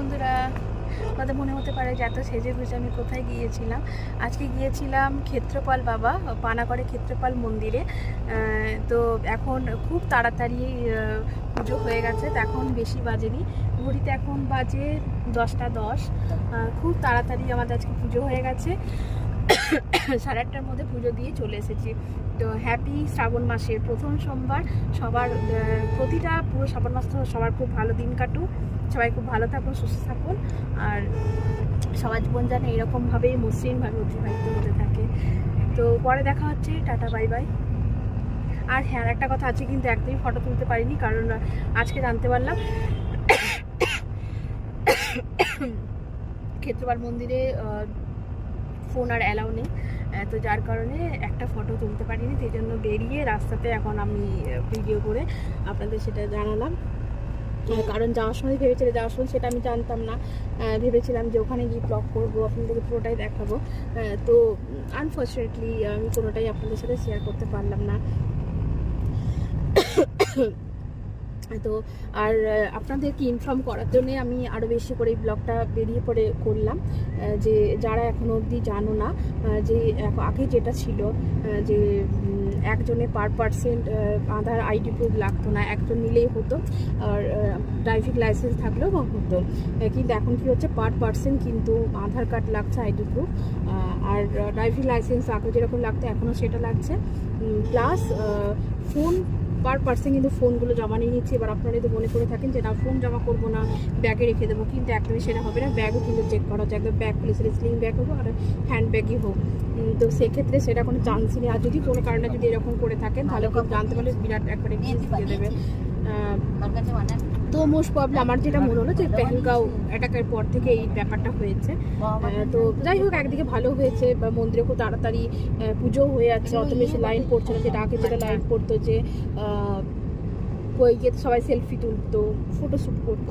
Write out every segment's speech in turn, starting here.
বন্ধুরা, কথা মনে হতে পারে যে এত সেজে গুজে আমি কোথায় গিয়েছিলাম। আজকে গিয়েছিলাম ক্ষেত্রপাল বাবা পানাগড়ে ক্ষেত্রপাল মন্দিরে। তো এখন খুব তাড়াতাড়ি পুজো হয়ে গেছে, তো এখন বেশি বাজেনি, ঘড়িতে এখন বাজে 10টা 10। খুব তাড়াতাড়ি আমাদের আজকে পুজো হয়ে গেছে। 8:30টার মধ্যে পুজো দিয়ে চলে এসেছি। তো হ্যাপি শ্রাবণ মাসের প্রথম সোমবার সবার, প্রতিটা পুরো শ্রাবণ মাস সবার খুব ভালো দিন কাটুক, সবাই খুব ভালো থাকুন, সুস্থ থাকুন, আর সবার জীবন যেন এরকমভাবেই মসৃণভাবে অতিবাহিত হতে থাকে। তো পরে দেখা হচ্ছে, টাটা বাই বাই। আর হ্যাঁ, একটা কথা আছে, কিন্তু একদমই ফটো তুলতে পারিনি, কারণ আজকে জানতে পারলাম ক্ষেত্রপাল মন্দিরে ফোন আর অ্যালাউ নেই, তো যার কারণে একটা ফটো তুলতে পারিনি। সেই জন্য বেরিয়ে রাস্তাতে এখন আমি ভিডিও করে আপনাদের সেটা জানালাম। কারণ যাওয়ার সময় ভেবেছিলাম, যাওয়ার সময় সেটা আমি জানতাম না, ভেবেছিলাম যে ওখানে গিয়ে ব্লগ করবো, আপনাদেরকে পুরোটাই দেখাবো। তো আনফর্চুনেটলি আমি কোনোটাই আপনাদের সাথে শেয়ার করতে পারলাম না। তো আর আপনাদেরকে ইনফর্ম করার জন্যে আমি আরও বেশি করে এই ব্লগটা বেরিয়ে পড়ে করলাম, যে যারা এখনও অবধি জানো না, যে আগে যেটা ছিল যে একজনে পার পার্সেন্ট আধার আইডি প্রুফ লাগতো না, একজন নিলেই হতো, আর ড্রাইভিং লাইসেন্স থাকলেও হতো। কিন্তু এখন কি হচ্ছে, পার পার্সেন্ট কিন্তু আধার কার্ড লাগছে, আইডি প্রুফ, আর ড্রাইভিং লাইসেন্স আগে যেরকম লাগতো এখনও সেটা লাগছে, প্লাস ফোন পার পার্সেন্ট কিন্তু ফোনগুলো জমা নিয়ে নিচ্ছে। এবার আপনারা যদি মনে করে থাকেন যে না, ফোন জমা করবো না, ব্যাগে রেখে দেবো, কিন্তু একদমই সেটা হবে না। ব্যাগও কিন্তু চেক করা হচ্ছে, একদম ব্যাগ পুলিশের স্লিং ব্যাগ হোক আর হ্যান্ড ব্যাগই হোক, তো সেক্ষেত্রে সেটা কোনো চান্সই নেই। আর যদি কোনো কারণে যদি এরকম করে থাকেন, তাহলে খুব জানতে পারলে বিরাট একবারে দিয়ে দেবে। তো মোস্ট প্রবলেম আমার যেটা মনে হলো যে পেহেলগাঁও অ্যাটাকের পর থেকে এই ব্যাপারটা হয়েছে। তো যাই হোক, একদিকে ভালো হয়েছে, মন্দিরে খুব তাড়াতাড়ি পুজো হয়ে যাচ্ছে, অত বেশি লাইন পড়ছে না, যেটা আগে যেটা লাইন পড়তো, যে গিয়ে সবাই সেলফি তুলতো, ফটোশ্যুট করতো,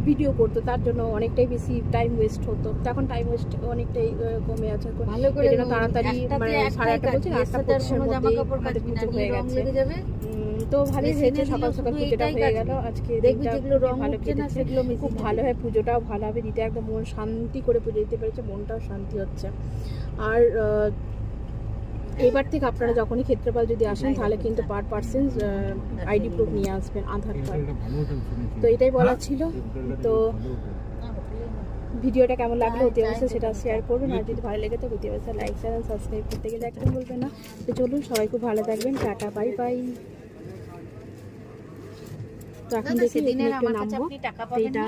ভিডিও করতো, তার জন্য অনেকটাই বেশি টাইম ওয়েস্ট হতো। তখন টাইম ওয়েস্ট অনেকটাই কমে আছে, ভালো করে তাড়াতাড়ি মানে 8:30 বলছে, 8:45 পুজো হয়ে গেছে। তো ভালোই হয়েছে, সকাল সকাল পুজোটা হয়ে গেল। আজকে ভালো কেটেছে, খুব ভালো হয়, পুজোটাও ভালোভাবে দিতে, একদম মন শান্তি করে পুজো দিতে পেরেছে, মনটাও শান্তি হচ্ছে। আর এবার থেকে আপনারা যখনই ক্ষেত্রপাল যদি আসেন, তাহলে কিন্তু পার পার্সেন্ট আইডি প্রুফ নিয়ে আসবেন, আধার কার্ড। তো এটাই বলার ছিল। তো ভিডিওটা কেমন লাগলো অতি অবশ্যই সেটা শেয়ার করবেন, আর যদি ভালো লেগে তো অতি অবশ্যই লাইক চ্যানেল সাবস্ক্রাইব করতে গেলে একদম বলবেন না। তো চলুন, সবাই খুব ভালো থাকবেন, টাটা বাই বাই। তো এখন দেখি একটু নামবো, এটা